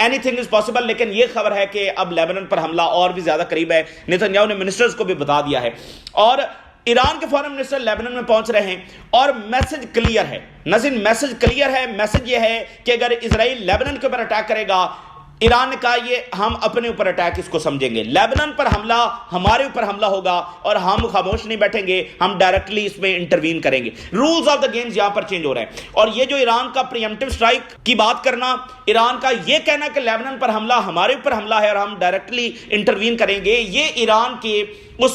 Any thing is possible. لیکن یہ خبر ہے کہ اب لیبنان پر حملہ اور بھی زیادہ قریب ہے. نیتن یاہو نے منسٹرز کو بھی بتا دیا ہے, اور ایران کے فارن منسٹر لیبنان میں پہنچ رہے ہیں, اور میسج کلیئر ہے. ناظرین میسج کلیئر ہے. میسج یہ ہے کہ اگر اسرائیل لیبنان کے اوپر اٹیک کرے گا, ایران نے کہا یہ ہم اپنے اوپر اٹیک اس کو سمجھیں گے. لیبنان پر حملہ ہمارے اوپر حملہ ہوگا اور ہم خاموش نہیں بیٹھیں گے, ہم ڈائریکٹلی اس میں انٹروین کریں گے. رولز آف دا گیمز یہاں پر چینج ہو رہے ہیں. اور یہ جو ایران کا پریمپٹیو سٹرائک کی بات کرنا, ایران کا یہ کہنا کہ لیبنان پر حملہ ہمارے اوپر حملہ ہے اور ہم ڈائریکٹلی انٹروین کریں گے, یہ ایران کے اس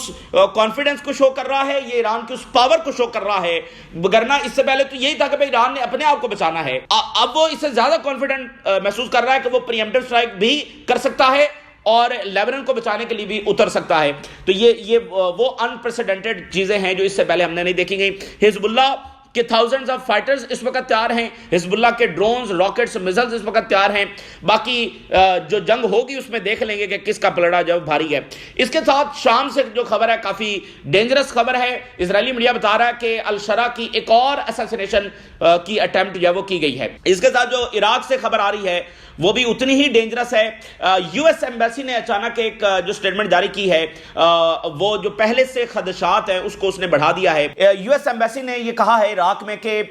کانفیڈنس کو شو کر رہا ہے, یہ ایران کی اس پاور کو شو کر رہا ہے. وگرنہ اس سے پہلے تو یہی تھا کہ ایران نے اپنے آپ کو بچانا ہے. اب وہ اس سے زیادہ کانفیڈنٹ محسوس کر رہا ہے کہ وہ پریمپٹیو سٹرائک بھی کر سکتا ہے اور لیبنان کو بچانے کے لیے بھی اتر سکتا ہے. تو یہ وہ انپریسیڈنٹڈ چیزیں ہیں جو اس سے پہلے ہم نے نہیں دیکھی گئی. حزب اللہ کہ تھاؤزنڈز آف فائٹرز اس وقت تیار ہیں, حزب اللہ کے ڈرونز, راکٹس, میزائلز اس وقت تیار ہیں. باقی جو جنگ ہوگی اس میں دیکھ لیں گے کہ کس کا پلڑا جو بھاری ہے. اس کے ساتھ شام سے جو خبر ہے کافی ڈینجرس خبر ہے. اسرائیلی میڈیا بتا رہا ہے کہ الشرا کی ایک اور اساسینیشن کی اٹیمپٹ جو ہے وہ کی گئی ہے. اس کے ساتھ جو عراق سے خبر آ رہی ہے وہ بھی اتنی ہی ڈینجرس ہے. یو ایس ایمبیسی نے اچانک ایک جو سٹیٹمنٹ جاری کی ہے, وہ جو پہلے سے خدشات ہیں اس کو اس نے بڑھا دیا ہے. یو ایس ایمبیسی نے یہ کہا ہے عراق میں کہ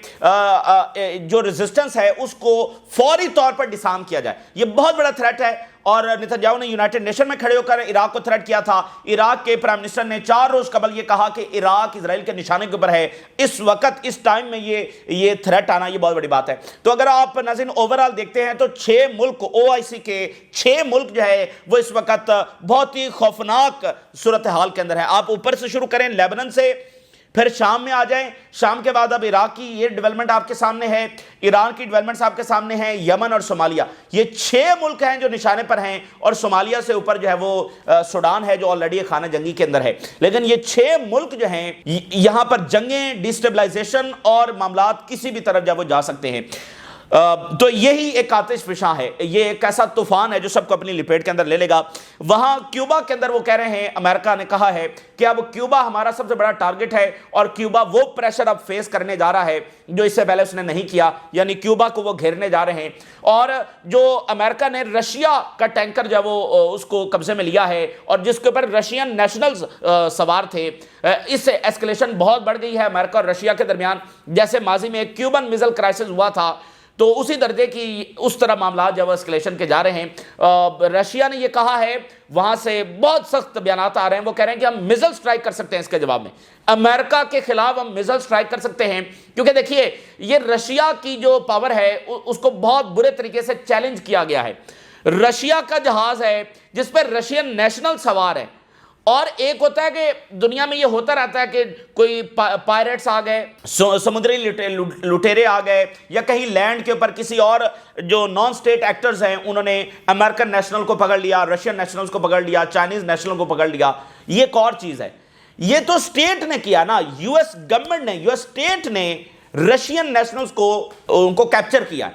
جو ریزسٹنس ہے اس کو فوری طور پر ڈسارم کیا جائے. یہ بہت بڑا تھریٹ ہے, اور نیتن یاہو نے یونائٹڈ نیشن میں کھڑے ہو کر عراق کو تھریٹ کیا تھا. عراق کے پرائم منسٹر نے 4 روز قبل یہ کہا کہ عراق اسرائیل کے نشانے کے اوپر ہے. اس وقت اس ٹائم میں یہ تھریٹ آنا یہ بہت بڑی بات ہے. تو اگر آپ ناظرین اوورال دیکھتے ہیں تو 6 ملک OIC کے 6 ملک جو ہے وہ اس وقت بہت ہی خوفناک صورتحال کے اندر ہے. آپ اوپر سے شروع کریں لیبنان سے, پھر شام میں آ جائیں, شام کے بعد اب عراق کی یہ ڈیولپمنٹ آپ کے سامنے ہے, ایران کی ڈیولپمنٹس آپ کے سامنے ہیں, یمن اور صومالیہ. یہ 6 ملک ہیں جو نشانے پر ہیں, اور صومالیہ سے اوپر جو ہے وہ سوڈان ہے جو آلریڈی خانہ جنگی کے اندر ہے. لیکن یہ 6 ملک جو ہیں یہاں پر جنگیں, ڈیسٹیبلائزیشن اور معاملات کسی بھی طرف جو وہ جا سکتے ہیں. تو یہی ایک آتش فشاں ہے, یہ ایک ایسا طوفان ہے جو سب کو اپنی لپیٹ کے اندر لے لے گا. وہاں کیوبا کے اندر وہ کہہ رہے ہیں, امریکہ نے کہا ہے کہ اب کیوبا ہمارا سب سے بڑا ٹارگٹ ہے, اور کیوبا وہ پریشر اب فیس کرنے جا رہا ہے جو اس سے پہلے اس نے نہیں کیا, یعنی کیوبا کو وہ گھیرنے جا رہے ہیں. اور جو امریکہ نے رشیا کا ٹینکر جو وہ اس کو قبضے میں لیا ہے, اور جس کے اوپر رشین نیشنلز سوار تھے, اس سے ایسکلیشن بہت بڑھ گئی ہے امریکہ اور رشیا کے درمیان. جیسے ماضی میں ایک کیوبن میزل کرائسس ہوا تھا, تو اسی درجے کی اس طرح معاملات جب اسکلیشن کے جا رہے ہیں. رشیا نے یہ کہا ہے, وہاں سے بہت سخت بیانات آ رہے ہیں, وہ کہہ رہے ہیں کہ ہم میزل سٹرائک کر سکتے ہیں اس کے جواب میں, امریکہ کے خلاف ہم میزل سٹرائک کر سکتے ہیں. کیونکہ دیکھیے یہ رشیا کی جو پاور ہے اس کو بہت برے طریقے سے چیلنج کیا گیا ہے. رشیا کا جہاز ہے جس پہ رشین نیشنل سوار ہے, اور ایک ہوتا ہے کہ دنیا میں یہ ہوتا رہتا ہے کہ کوئی پائریٹس آ گئے, سمندری لٹیرے آ گئے, یا کہیں لینڈ کے اوپر کسی اور جو نان سٹیٹ ایکٹرز ہیں انہوں نے امریکن نیشنل کو پکڑ لیا, رشین نیشنلز کو پکڑ لیا, چائنیز نیشنل کو پکڑ لیا. یہ ایک اور چیز ہے, یہ تو سٹیٹ نے کیا نا, یو ایس گورنمنٹ نے, یو ایس سٹیٹ نے رشین نیشنلز کو ان کو کیپچر کیا ہے.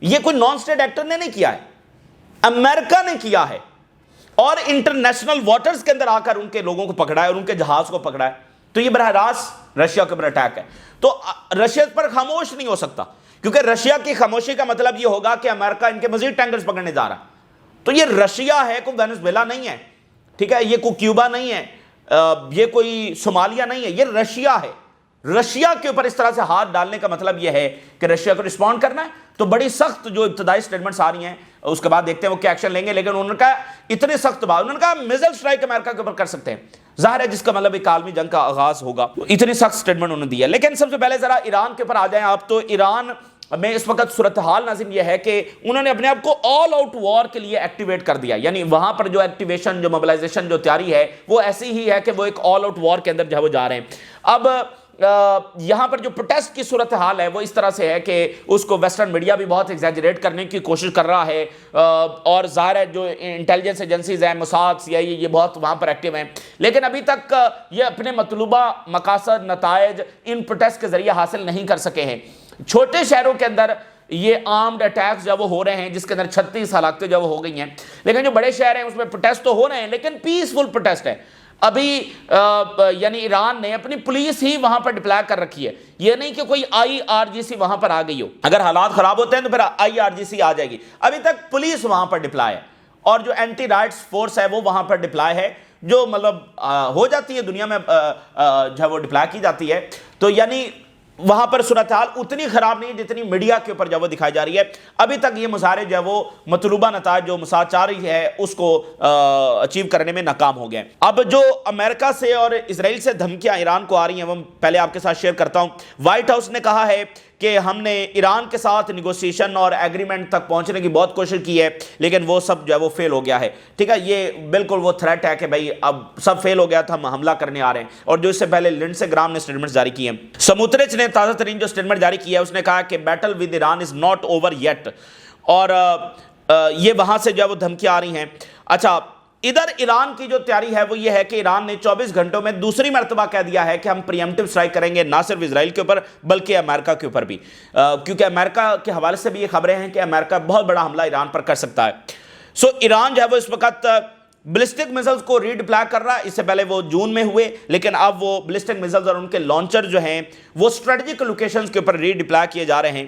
یہ کوئی نان سٹیٹ ایکٹر نے نہیں کیا ہے, امریکہ نے کیا ہے, اور انٹرنیشنل واٹرز کے اندر آ کر ان کے لوگوں کو پکڑا ہے اور ان کے جہاز کو پکڑا ہے. تو یہ براہ راست رشیا کے اوپر اٹیک ہے. تو رشیا پر خاموش نہیں ہو سکتا, کیونکہ رشیا کی خاموشی کا مطلب یہ ہوگا کہ امریکہ ان کے مزید ٹینکرز پکڑنے جا رہا ہے. تو یہ رشیا ہے, کوئی وینزویلا نہیں ہے, ٹھیک ہے, یہ کوئی کیوبا نہیں ہے, یہ کوئی صومالیہ نہیں ہے, یہ رشیا ہے. رشیا کے اوپر اس طرح سے ہاتھ ڈالنے کا مطلب یہ ہے کہ رشیا کو رسپونڈ کرنا ہے. تو بڑی سخت جو ابتدائی سٹیٹمنٹس آ رہی ہیں, اس کے بعد دیکھتے ہیں وہ کیا ایکشن لیں گے. لیکن انہوں نے کہا اتنی سخت بات, انہوں نے کہا میزل سٹرائک امریکہ کے اوپر کر سکتے ہیں, ظاہر ہے جس کا مطلب ایک عالمی جنگ کا آغاز ہوگا. اتنی سخت سٹیٹمنٹ انہوں نے دی ہے. لیکن سب سے پہلے ذرا ایران کے اوپر آ جائیں آپ. تو ایران میں اس وقت صورتحال ناظرین یہ ہے کہ انہوں نے اپنے آپ کو آل آؤٹ وار کے لیے ایکٹیویٹ کر دیا, یعنی وہاں پر جو ایکٹیویشن, جو موبلائزیشن, جو تیاری ہے وہ ایسی ہی ہے کہ وہ ایک آل آؤٹ وار کے اندر جو ہے وہ جا رہے ہیں. اب یہاں پر جو پروٹیسٹ کی صورتحال ہے وہ اس طرح سے ہے کہ اس کو ویسٹرن میڈیا بھی بہت ایگزیجریٹ کرنے کی کوشش کر رہا ہے, اور ظاہر ہے جو انٹیلیجنس ایجنسیز ہیں, موساد, CIA, یہ بہت وہاں پر ایکٹیو ہیں. لیکن ابھی تک یہ اپنے مطلوبہ مقاصد, نتائج ان پروٹیسٹ کے ذریعے حاصل نہیں کر سکے ہیں. چھوٹے شہروں کے اندر یہ آرمڈ اٹیکس جو وہ ہو رہے ہیں, جس کے اندر 36 ہلاکتیں جو ہو گئی ہیں. لیکن جو بڑے شہر ہیں اس میں پروٹیسٹ تو ہو رہے ہیں, لیکن پیسفل پروٹیسٹ ہے. ابھی یعنی ایران نے اپنی پولیس ہی وہاں پر ڈپلائی کر رکھی ہے، یہ نہیں کہ کوئی IRGC وہاں پر آ گئی ہو، اگر حالات خراب ہوتے ہیں تو پھر IRGC آ جائے گی، ابھی تک پولیس وہاں پر ڈپلائی ہے، اور جو اینٹی رائٹس فورس ہے وہ وہاں پر ڈپلائی ہے، جو مطلب ہو جاتی ہے دنیا میں جو ہے وہ ڈپلائی کی جاتی ہے، تو یعنی وہاں پر صورتحال اتنی خراب نہیں جتنی میڈیا کے اوپر جو وہ دکھائی جا رہی ہے۔ ابھی تک یہ مظاہرے جو ہے وہ مطلوبہ نتائج جو موساد چاہ رہی ہے اس کو اچیو کرنے میں ناکام ہو گئے ہیں۔ اب جو امریکہ سے اور اسرائیل سے دھمکیاں ایران کو آ رہی ہیں وہ پہلے آپ کے ساتھ شیئر کرتا ہوں۔ وائٹ ہاؤس نے کہا ہے کہ ہم نے ایران کے ساتھ نیگوسیشن اور ایگریمنٹ تک پہنچنے کی بہت کوشش کی ہے، لیکن وہ سب جو ہے وہ فیل ہو گیا ہے، ٹھیک ہے، یہ بالکل وہ تھریٹ ہے کہ بھائی اب سب فیل ہو گیا تھا، ہم حملہ کرنے آ رہے ہیں۔ اور جو اس سے پہلے لنڈسے گرام نے سٹیٹمنٹ جاری کی ہیں، سموترچ نے تازہ ترین جو سٹیٹمنٹ جاری کی ہے اس نے کہا کہ battle with Iran is not over yet, اور یہ وہاں سے جو ہے وہ دھمکیاں آ رہی ہیں۔ اچھا، ادھر ایران کی جو تیاری ہے وہ یہ ہے کہ ایران نے 24 گھنٹوں میں دوسری مرتبہ کہہ دیا ہے کہ ہم پریمپٹیو سٹرائک کریں گے، نہ صرف اسرائیل کے اوپر بلکہ امریکہ کے اوپر بھی، کیونکہ امریکہ کے حوالے سے بھی یہ خبریں ہیں کہ امریکہ بہت بڑا حملہ ایران پر کر سکتا ہے۔ سو ایران جو ہے وہ اس وقت بلسٹک میزلز کو ری ڈپلائی کر رہا ہے، اس سے پہلے وہ جون میں ہوئے، لیکن اب وہ بلسٹک میزلز اور ان کے لانچر جو ہیں وہ اسٹریٹجک لوکیشنز کے اوپر ری ڈپلائی کیے جا رہے ہیں۔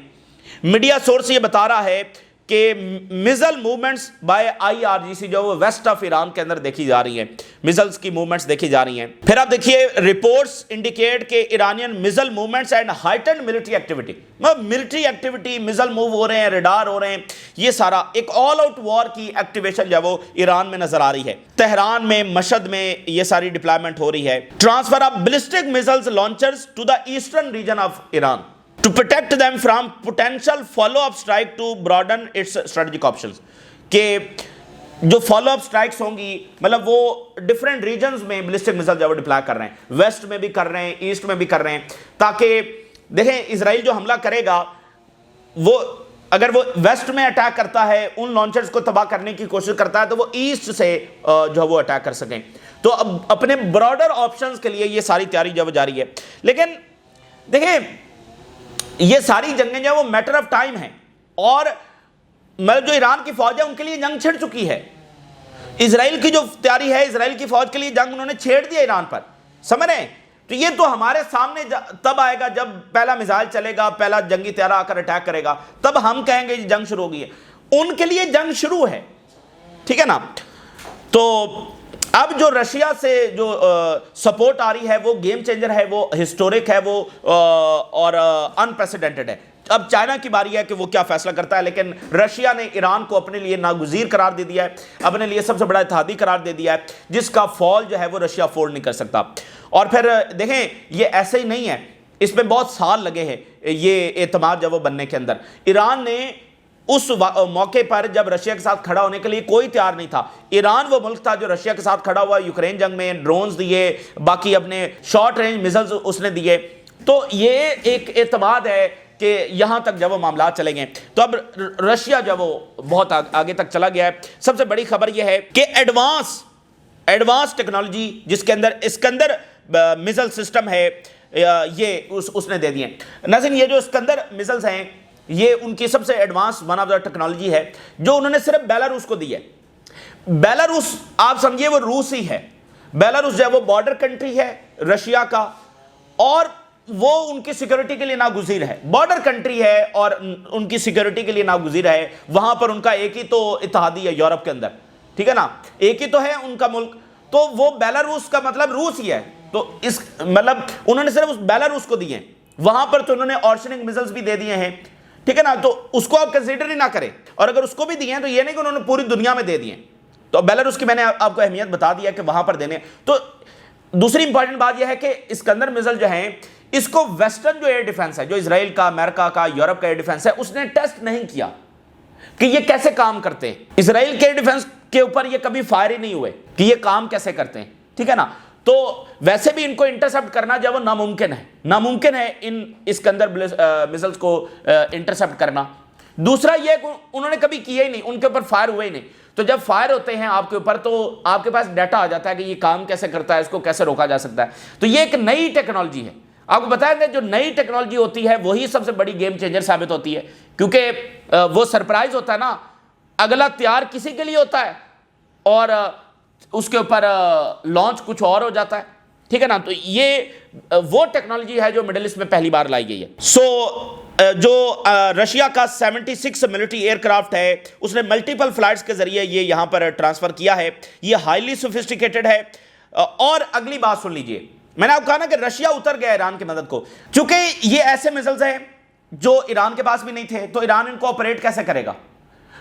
میڈیا سورس یہ بتا رہا ہے کہ میزل موومنٹس بائی IRGC جو وہ ویسٹ آف ایران کے اندر دیکھی جا رہی ہیں، میزلز کی موومنٹس دیکھی جا رہی ہیں۔ پھر آپ دیکھیے رپورٹس انڈیکیٹ کہ Iranian missile movements and heightened military activity, military activity, missile move ہو رہے ہیں، ریڈار ہو رہے ہیں، یہ سارا ایک آل آؤٹ وار کی ایکٹیویشن جو وہ ایران میں نظر آ رہی ہے۔ تہران میں، مشہد میں یہ ساری ڈپلائمنٹ ہو رہی ہے۔ Transfer of ballistic missiles launchers to the eastern region of Iran to protect them from potential follow-up strike to broaden its strategic options، کہ جو فالو اپ سٹرائکس ہوں گی مطلب وہ ڈیفرنٹ ریجنز میں بلسٹک میزائل جو وہ ڈپلائی کر رہے ہیں، ویسٹ میں بھی کر رہے ہیں، ایسٹ میں بھی کر رہے ہیں، تاکہ دیکھیں اسرائیل جو حملہ کرے گا وہ اگر وہ ویسٹ میں اٹیک کرتا ہے، ان لانچرز کو تباہ کرنے کی کوشش کرتا ہے، تو وہ ایسٹ سے جو وہ اٹیک کر سکیں۔ تو اب اپنے براڈر آپشنز کے لیے یہ ساری تیاری جو وہ جاری ہے۔ لیکن دیکھیں یہ ساری جنگیں جو وہ میٹر آف ٹائم ہیں، اور جو ایران کی فوج ہے ان کے لیے جنگ چھڑ چکی ہے۔ اسرائیل کی جو تیاری ہے، اسرائیل کی فوج کے لیے جنگ انہوں نے چھیڑ دیا ایران پر، سمجھ رہے ہیں؟ تو یہ تو ہمارے سامنے تب آئے گا جب پہلا میزائل چلے گا، پہلا جنگی طیارہ آ کر اٹیک کرے گا، تب ہم کہیں گے یہ جنگ شروع ہو گئی ہے۔ ان کے لیے جنگ شروع ہے، ٹھیک ہے نا؟ تو اب جو رشیا سے جو سپورٹ آ رہی ہے وہ گیم چینجر ہے، وہ ہسٹورک ہے، وہ اور انپریسیڈنٹڈ ہے۔ اب چائنا کی باری ہے کہ وہ کیا فیصلہ کرتا ہے، لیکن رشیا نے ایران کو اپنے لیے ناگزیر قرار دے دیا ہے، اپنے لیے سب سے بڑا اتحادی قرار دے دیا ہے، جس کا فال جو ہے وہ رشیا افورڈ نہیں کر سکتا۔ اور پھر دیکھیں یہ ایسے ہی نہیں ہے، اس میں بہت سال لگے ہیں یہ اعتماد جب وہ بننے کے اندر۔ ایران نے اس موقع پر جب رشیا کے ساتھ کھڑا ہونے کے لیے کوئی تیار نہیں تھا، ایران وہ ملک تھا جو رشیا کے ساتھ کھڑا ہوا، یوکرین جنگ میں ڈرونز دیے، باقی اپنے شارٹ رینج میزلز اس نے دیے۔ تو یہ ایک اعتماد ہے کہ یہاں تک جب وہ معاملات چلے گئے۔ تو اب رشیا جب وہ بہت آگے تک چلا گیا ہے۔ سب سے بڑی خبر یہ ہے کہ ایڈوانس ٹیکنالوجی جس کے اندر اسکندر میزل سسٹم ہے، یہ اس نے دے دیے۔ ناظرین یہ جو اسکندر میزلز ہیں یہ ان کی سب سے advance one of the technology ہے جو انہوں نے صرف بیلاروس کو دی ہے۔ بیلاروس آپ سمجھیے وہ روس ہی ہے، بیلاروس جو ہے وہ بارڈر کنٹری ہے رشیا کا، اور وہ ان کی سیکیورٹی کے لیے ناگزیر ہے، بارڈر کنٹری ہے اور ان کی سیکیورٹی کے لیے ناگزیر ہے۔ وہاں پر ان کا ایک ہی تو اتحادی ہے یورپ کے اندر، ٹھیک ہے نا، ایک ہی تو ہے ان کا ملک، تو وہ بیلاروس کا مطلب روس ہی ہے۔ تو اس مطلب انہوں نے صرف اس بیلاروس کو دیے ہیں، وہاں پر تو انہوں نے آرشنک میزلز بھی دے دیے ہیں، ٹھیک ہے نا، تو اس کو آپ کنسیڈر ہی نہ کریں۔ اور اگر اس کو بھی دیے ہیں تو یہ نہیں کہ انہوں نے پوری دنیا میں دے دیے ہیں۔ تو بیلاروس کی میں نے آپ کو اہمیت بتا دیا کہ وہاں پر دینے۔ تو دوسری امپورٹنٹ بات یہ ہے کہ اسکندر میزل جو ہیں اس کو ویسٹرن جو ایئر ڈیفنس ہے، جو اسرائیل کا، امریکہ کا، یورپ کا ایئر ڈیفنس ہے، اس نے ٹیسٹ نہیں کیا کہ یہ کیسے کام کرتے ہیں۔ اسرائیل کے ایئر ڈیفنس کے اوپر یہ کبھی فائر ہی نہیں ہوئے کہ یہ کام کیسے کرتے ہیں، ٹھیک ہے نا۔ تو ویسے بھی ان کو انٹرسپٹ کرنا جو وہ ناممکن ہے ان اسکندر میزلز کو انٹرسپٹ کرنا۔ دوسرا یہ کہ انہوں نے کبھی کیا ہی نہیں، ان کے اوپر فائر ہوئے ہی نہیں۔ تو جب فائر ہوتے ہیں آپ کے اوپر تو آپ کے پاس ڈیٹا آ جاتا ہے کہ یہ کام کیسے کرتا ہے، اس کو کیسے روکا جا سکتا ہے۔ تو یہ ایک نئی ٹیکنالوجی ہے۔ آپ کو بتائیں گے جو نئی ٹیکنالوجی ہوتی ہے وہی سب سے بڑی گیم چینجر ثابت ہوتی ہے، کیونکہ وہ سرپرائز ہوتا ہے نا، اگلا تیار کسی کے لیے ہوتا ہے اور اس کے اوپر لانچ کچھ اور ہو جاتا ہے، ٹھیک ہے نا. تو یہ وہ ٹیکنالوجی ہے جو مڈل ایسٹ میں پہلی بار لائی گئی ہے. جو رشیا کا 76 ملٹری ایئر کرافٹ ہے، اس نے ملٹیپل فلائٹس کے ذریعے یہ یہاں پر ٹرانسفر کیا ہے. یہ ہائیلی سوفسٹیکیٹڈ ہے. اور اگلی بات سن لیجئے، میں نے آپ کہا نا کہ رشیا اتر گیا ایران کی مدد کو. چونکہ یہ ایسے میزائلز ہیں جو ایران کے پاس بھی نہیں تھے، تو ایران ان کو آپریٹ کیسے کرے گا؟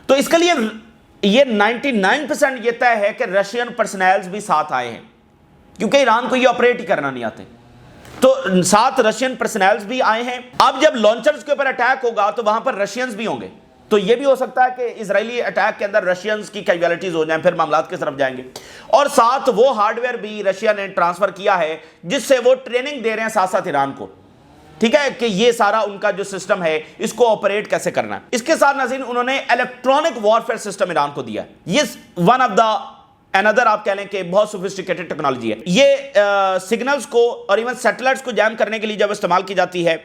تو اس کے لیے یہ 99% یہ طے ہے کہ رشین پرسنلز بھی ساتھ آئے ہیں، کیونکہ ایران کو یہ آپریٹ ہی کرنا نہیں آتے. تو ساتھ رشین پرسنلز بھی آئے ہیں. اب جب لانچرز کے اوپر اٹیک ہوگا تو وہاں پر رشینز بھی ہوں گے. تو یہ بھی ہو سکتا ہے کہ اسرائیلی اٹیک کے اندر رشینز کی کیجوالٹیز ہو جائیں، پھر معاملات کی طرف جائیں گے. اور ساتھ وہ ہارڈ ویئر بھی رشیا نے ٹرانسفر کیا ہے جس سے وہ ٹریننگ دے رہے ہیں ساتھ ساتھ ایران کو، ٹھیک ہے، کہ یہ سارا ان کا جو سسٹم ہے اس کو آپریٹ کیسے کرنا ہے. اس کے ساتھ ناظرین انہوں نے الیکٹرانک وارفیئر سسٹم ایران کو دیا ہے. یہ ون آف دا another آپ کہہ لیں کہ بہت سوفسٹیکیٹڈ ٹیکنالوجی ہے. یہ سگنلز کو اور ایون سیٹلائٹس کو جیم کرنے کے لیے جب استعمال کی جاتی ہے،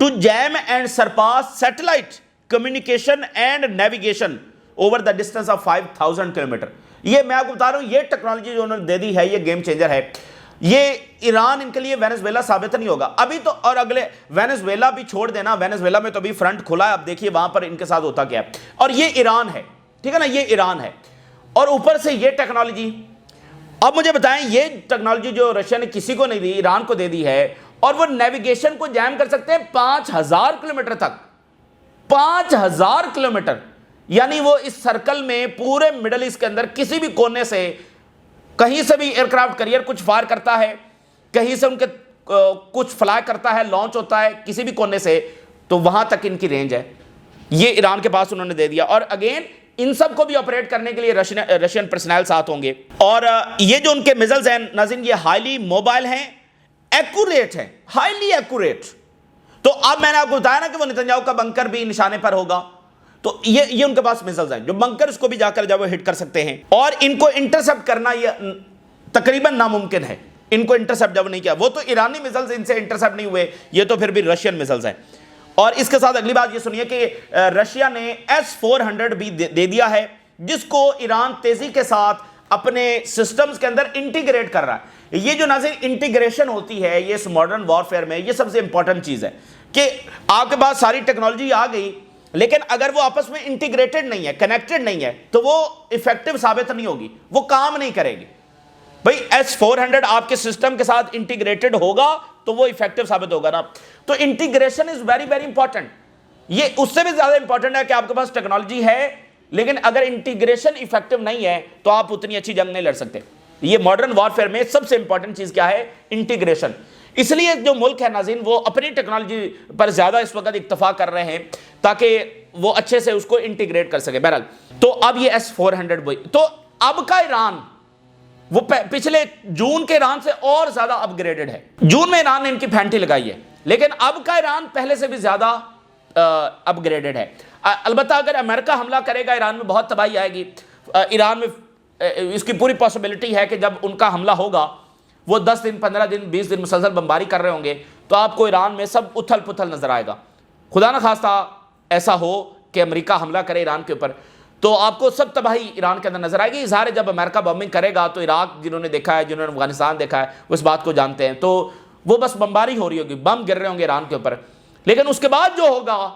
to jam and surpass satellite communication and navigation over the distance of 5000 kilometre. یہ میں آپ کو بتا رہا ہوں، یہ ٹیکنالوجی جو انہوں نے دے دی ہے یہ گیم چینجر ہے. یہ ایران ان کے لیے وینزویلا ثابت نہیں ہوگا ابھی تو، اور اگلے وینزویلا بھی چھوڑ دینا، وینزویلا میں تو ابھی فرنٹ کھلا ہے. اب دیکھیے وہاں پر ان کے ساتھ ہوتا کیا ہے. اور یہ ایران ہے، ٹھیک ہے نا، یہ ایران ہے. اور اوپر سے یہ ٹیکنالوجی، اب مجھے بتائیں یہ ٹیکنالوجی جو رشیا نے کسی کو نہیں دی، ایران کو دے دی ہے، اور وہ نیویگیشن کو جیم کر سکتے ہیں 5000 کلومیٹر تک. 5000 کلومیٹر، یعنی وہ اس سرکل میں پورے مڈل ایسٹ کے اندر کسی بھی کونے سے، کہیں سے بھی ایئر کرافٹ کیریئر کچھ فائر کرتا ہے، کہیں سے ان کے کچھ فلائی کرتا ہے، لانچ ہوتا ہے کسی بھی کونے سے، تو وہاں تک ان کی رینج ہے. یہ ایران کے پاس انہوں نے دے دیا. اور اگین ان سب کو بھی آپریٹ کرنے کے لیے رشین پرسنل ساتھ ہوں گے. اور یہ جو ان کے میزائلز ہیں ناظرین، یہ ہائیلی موبائل ہیں، ایکوریٹ ہیں، ہائیلی ایکوریٹ. تو اب میں نے آپ کو بتایا نا کہ وہ نتنیاہو کا بنکر بھی نشانے پر ہوگا. تو یہ ان کے پاس میزائلز ہیں جو بنکر اس کو بھی جا کر جب وہ ہٹ کر سکتے ہیں. اور ان کو انٹرسپٹ کرنا یہ تقریباً ناممکن ہے. ان کو انٹرسپٹ جب نہیں کیا، وہ تو ایرانی میزائلز ان سے انٹرسپٹ نہیں ہوئے، یہ تو پھر بھی رشین میزائلز ہیں. اور اس کے ساتھ اگلی بات یہ سنیے کہ رشیا نے S-400 بھی دے دیا ہے، جس کو ایران تیزی کے ساتھ اپنے سسٹمز کے اندر انٹیگریٹ کر رہا ہے. یہ جو ناظرین انٹیگریشن ہوتی ہے یہ اس ماڈرن وارفیئر میں یہ سب سے امپورٹنٹ چیز ہے کہ آپ کے پاس ساری ٹیکنالوجی آ گئی، لیکن اگر وہ آپس میں انٹیگریٹڈ نہیں ہے، کنیکٹڈ نہیں ہے، تو وہ افیکٹو ثابت نہیں ہوگی، وہ کام نہیں کرے گی. بھئی S-400 آپ کے سسٹم کے ساتھ انٹیگریٹڈ ہوگا تو وہ افیکٹو ثابت ہوگا نا. تو integration is very very important. یہ اس سے بھی زیادہ امپورٹنٹ ہے کہ آپ کے پاس ٹیکنالوجی ہے لیکن اگر انٹیگریشن افیکٹو نہیں ہے تو آپ اتنی اچھی جنگ نہیں لڑ سکتے. یہ ماڈرن وارفیئر میں سب سے امپورٹنٹ چیز کیا ہے؟ انٹیگریشن. اس لیے جو ملک ہے ناظرین وہ اپنی ٹیکنالوجی پر زیادہ اس وقت اکتفا کر رہے ہیں تاکہ وہ اچھے سے اس کو انٹیگریٹ کر سکے. بہرحال تو اب یہ S-400 تو اب کا ایران وہ پچھلے جون کے ایران سے اور زیادہ اپ گریڈڈ ہے. جون میں ایران نے ان کی پھینٹی لگائی ہے، لیکن اب کا ایران پہلے سے بھی زیادہ اپ گریڈڈ ہے. البتہ اگر امریکہ حملہ کرے گا ایران میں بہت تباہی آئے گی. ایران میں اس کی پوری پاسبلٹی ہے کہ جب ان کا حملہ ہوگا وہ 10 دن 15 دن 20 دن مسلسل بمباری کر رہے ہوں گے تو آپ کو ایران میں سب اتھل پتھل نظر آئے گا. خدا نہ خواستہ ایسا ہو کہ امریکہ حملہ کرے ایران کے اوپر تو آپ کو سب تباہی ایران کے اندر نظر آئے گی. ظاہر ہے جب امریکہ بمبنگ کرے گا تو عراق جنہوں نے دیکھا ہے، جنہوں نے افغانستان دیکھا ہے، وہ اس بات کو جانتے ہیں. تو وہ بس بمباری ہو رہی ہوگی، بم گر رہے ہوں گے ایران کے اوپر، لیکن اس کے بعد جو ہوگا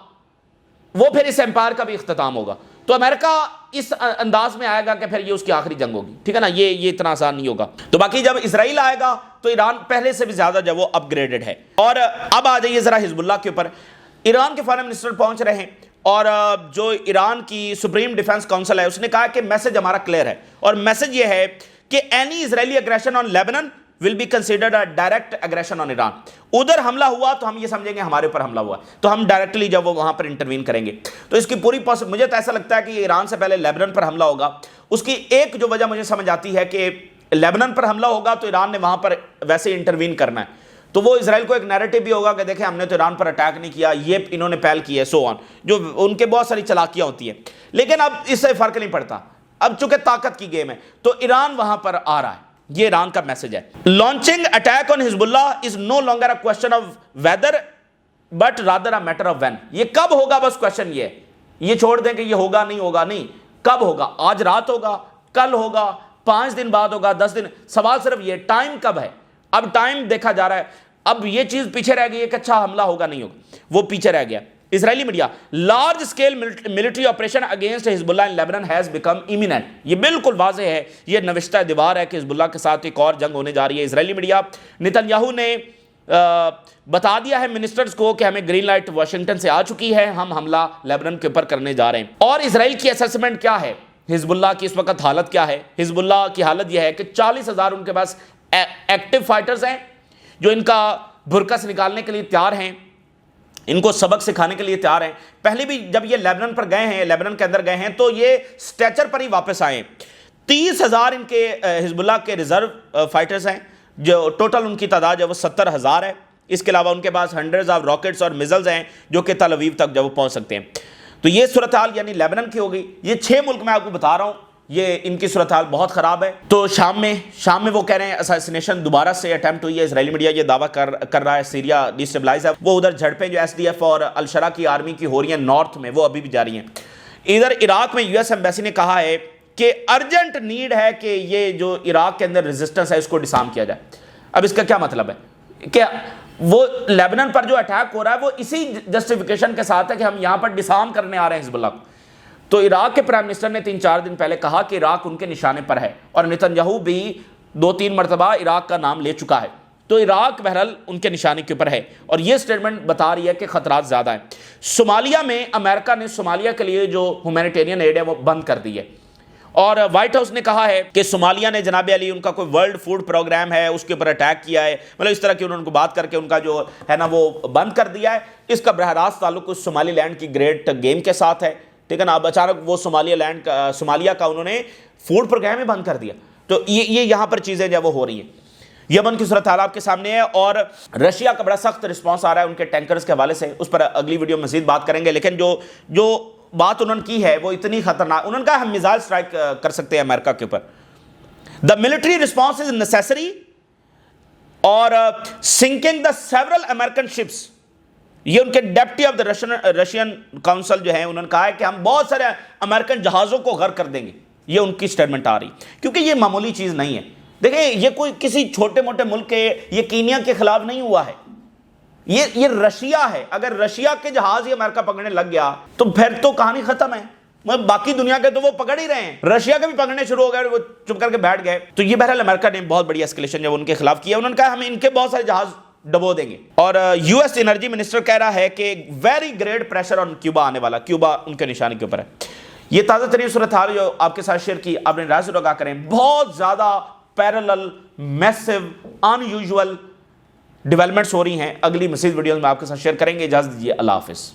وہ پھر اس امپائر کا بھی اختتام ہوگا. تو امریکہ اس انداز میں آئے گا کہ پھر یہ اس کی آخری جنگ ہوگی، ٹھیک ہے نا. یہ اتنا آسان نہیں ہوگا. تو باقی جب اسرائیل آئے گا تو ایران پہلے سے بھی زیادہ جب وہ اپ گریڈڈ ہے. اور اب آ جائیے ذرا حزب اللہ کے اوپر. ایران کے فارن منسٹر پہنچ رہے ہیں اور جو ایران کی سپریم ڈیفنس کونسل ہے اس نے کہا کہ میسج ہمارا کلیئر ہے، اور میسج یہ ہے کہ any Israeli aggression on Lebanon will be considered a direct aggression on Iran. ادھر حملہ ہوا تو ہم یہ سمجھیں گے ہمارے اوپر حملہ ہوا، تو ہم ڈائریکٹلی جب وہ وہاں پر انٹروین کریں گے. تو اس کی پوری مجھے تو ایسا لگتا ہے کہ ایران سے پہلے لیبنان پر حملہ ہوگا. اس کی ایک جو وجہ مجھے سمجھ آتی ہے کہ لیبنان پر حملہ ہوگا تو ایران نے وہاں پر ویسے انٹروین کرنا ہے، تو وہ اسرائیل کو ایک نیریٹو بھی ہوگا کہ دیکھیں ہم نے تو ایران پر اٹیک نہیں کیا، یہ انہوں نے پہل کی ہے، سو آن، جو ان کے بہت ساری چالاکیاں ہوتی ہیں. لیکن اب اس سے فرق نہیں پڑتا، اب چونکہ طاقت کی گیم ہے تو ایران وہاں پر آ رہا ہے. یہ ایران کا میسج ہے. Launching attack on Hezbollah is no longer a question of whether but rather a matter of when. یہ کب ہوگا بس کوسچن یہ چھوڑ دیں کہ یہ ہوگا نہیں ہوگا، نہیں، کب ہوگا. آج رات ہوگا، کل ہوگا، 5 دن بعد ہوگا, 10 دن. سوال صرف یہ ٹائم کب ہے. اب ٹائم دیکھا جا رہا ہے. اب یہ چیز پیچھے رہ گئی ہے کہ اچھا حملہ ہوگا نہیں ہوگا, وہ پیچھے رہ گیا. Israeli media, large scale military operation against Hezbollah in Lebanon has become imminent. یہ بالکل واضح ہے, یہ نوشتہ دیوار ہے کہ حزب اللہ کے ساتھ ایک اور جنگ ہونے جا رہی ہے. اسرائیلی میڈیا, نتن یاہو نے بتا دیا ہے منسٹرز کو کہ ہمیں گرین لائٹ واشنگٹن سے آ چکی ہے, ہم حملہ لیبنان کے اوپر کرنے جا رہے ہیں. اور اسرائیل کی اسیسمنٹ کیا ہے, حزب اللہ کی اس وقت حالت کیا ہے؟ حزب اللہ کی حالت یہ ہے کہ 40,000 ان کے پاس ایکٹیو فائٹرز ہیں جو ان کا برکس نکالنے کے لیے تیار ہیں, ان کو سبق سکھانے کے لیے تیار ہیں. پہلے بھی جب یہ لیبنان پر گئے ہیں, لیبنان کے اندر گئے ہیں, تو یہ سٹیچر پر ہی واپس آئے. 30,000 ان کے حزب اللہ کے ریزرو فائٹرز ہیں, جو ٹوٹل ان کی تعداد جو وہ 70,000 ہے. اس کے علاوہ ان کے پاس ہنڈریڈز آف راکٹس اور میزلز ہیں جو کہ تل اویو تک جب وہ پہنچ سکتے ہیں. تو یہ صورتحال یعنی لیبنان کی ہو گئی. یہ 6 ملک میں آپ کو بتا رہا ہوں, یہ ان کی صورتحال بہت خراب ہے. تو شام میں وہ کہہ رہے ہیں اساسینیشن دوبارہ سے اٹیمپٹ ہوئی ہے. اسرائیلی میڈیا یہ دعویٰ کر رہا ہے سیریا ڈیسٹیبلائز ہے. وہ ادھر جھڑپیں جو ایس ڈی ایف اور الشرا کی آرمی کی ہو رہی ہیں نارتھ میں, وہ ابھی بھی جاری ہیں. ادھر عراق میں US ایمبیسی نے کہا ہے کہ ارجنٹ نیڈ ہے کہ یہ جو عراق کے اندر ریزسٹنس ہے اس کو ڈسارم کیا جائے. اب اس کا کیا مطلب ہے کہ وہ لیبنان پر جو اٹیک ہو رہا ہے وہ اسی جسٹیفیکیشن کے ساتھ ہے کہ ہم یہاں پر ڈسارم کرنے آ رہے ہیں حزب اللہ کو. تو عراق کے پرائم منسٹر نے 3-4 دن پہلے کہا کہ عراق ان کے نشانے پر ہے, اور نتن یاہو بھی 2-3 مرتبہ عراق کا نام لے چکا ہے. تو عراق بہرحال ان کے نشانے کے اوپر ہے, اور یہ سٹیٹمنٹ بتا رہی ہے کہ خطرات زیادہ ہیں. صومالیہ میں امریکہ نے صومالیہ کے لیے جو ہیومینیٹیرین ایڈ ہے وہ بند کر دی ہے, اور وائٹ ہاؤس نے کہا ہے کہ صومالیہ نے جناب علی ان کا کوئی ورلڈ فوڈ پروگرام ہے اس کے اوپر اٹیک کیا ہے, مطلب اس طرح کی انہوں نے بات کر کے ان کا جو ہے نا وہ بند کر دیا ہے. اس کا براہ راست تعلق اس صومالی لینڈ کی گریٹ گیم کے ساتھ ہے, ٹھیک ہے نا. اب اچانک وہ صومالیہ کا انہوں نے فوڈ پروگرام ہی بند کر دیا. تو یہ یہاں پر چیزیں جو وہ ہو رہی ہیں. یمن کی صورتحال آپ کے سامنے ہے, اور رشیا کا بڑا سخت رسپانس آ رہا ہے ان کے ٹینکرز کے حوالے سے. اس پر اگلی ویڈیو میں مزید بات کریں گے. لیکن جو بات انہوں نے کی ہے وہ اتنی خطرناک, انہوں نے کہا ہم میزائل سٹرائک کر سکتے ہیں امریکہ کے اوپر. The military response is necessary, اور sinking the several American ships, یہ ان کے deputy of the Russian council جو ہیں انہوں نے کہا ہے کہ ہم بہت سارے امریکن جہازوں کو غرق کر دیں گے. یہ ان کی سٹیٹمنٹ آ رہی, کیونکہ یہ معمولی چیز نہیں ہے. دیکھیں یہ کوئی کسی چھوٹے موٹے ملک کے, یہ کینیا کے خلاف نہیں ہوا ہے, یہ رشیا ہے. اگر رشیا کے جہاز ہی امریکہ پکڑنے لگ گیا تو پھر تو کہانی ختم ہے. باقی دنیا کے تو وہ پکڑ ہی رہے ہیں, رشیا کے بھی پکڑنے شروع ہو گئے, وہ چپ کر کے بیٹھ گئے. تو یہ بہرحال امریکہ نے بہت بڑی اسکیلیشن جب ان کے خلاف کیا. انہوں نے کہا ہم ان کے بہت سارے جہاز ڈبو دیں گے. اور US انرجی منسٹر کہہ رہا ہے کہ very great pressure on Cuba آنے والا, کیوبا ان کے نشانے کے اوپر ہے. یہ تازہ ترین صورتحال جو آپ کے ساتھ شیئر کی, آپ نے رائے ضرور آگاہ کریں. بہت زیادہ پیرلل, میسو, ان یوزول ڈیولپمنٹس ہو رہی ہیں. اگلی مزید ویڈیوز میں آپ کے ساتھ شیئر کریں گے. اجازت دیجیے, اللہ حافظ.